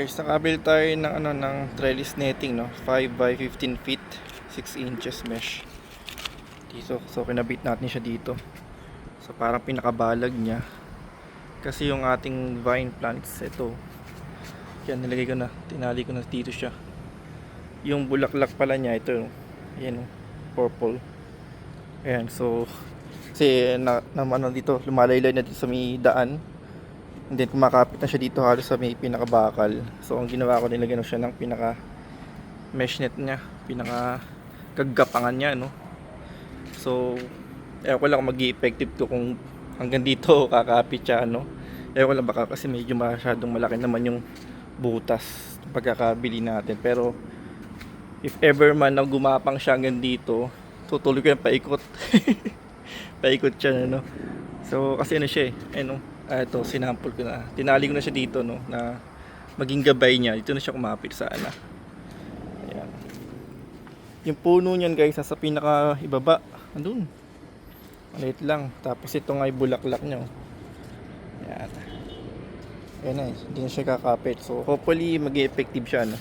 Guys, nakabil tayo ng ng trellis netting, no, 5 by 15 feet, 6 inches mesh dito. So kinabit natin siya dito, so parang pinakabalag niya kasi yung ating vine plants, ito yan, nilagay ko na, tinali ko na dito siya. Yung bulaklak pala niya, ito, ayan, purple. Ayan, so kasi ano dito, lumalaylay na dito sa may daan. And then kumakapit na siya dito halos sa may pinakabakal. So ang ginawa ko, nilagyan ko siya ng pinaka mesh net niya, pinaka kaggapangan niya, no. So ewan ko lang kung mag-i-effective to kung hanggang dito kakapit siya, no. Ewan ko lang, baka kasi medyo masyadong malaki naman yung butas pagkakabili natin. Pero if ever man na gumapang siya hanggang dito, tutuloy ko yung paikot. Paikot siya, no. So kasi ano siya ano, ito sinample ko na, tinali ko na siya dito, no, na maging gabay niya. Dito na siya kumapit sana. Ayan. Yung puno niyan guys, sa pinaka ibaba, andun, maliit lang. Tapos ito nga yung bulaklak niya, ayan. Ayan na, hindi na siya kakapit. So hopefully mag-effective siya, no.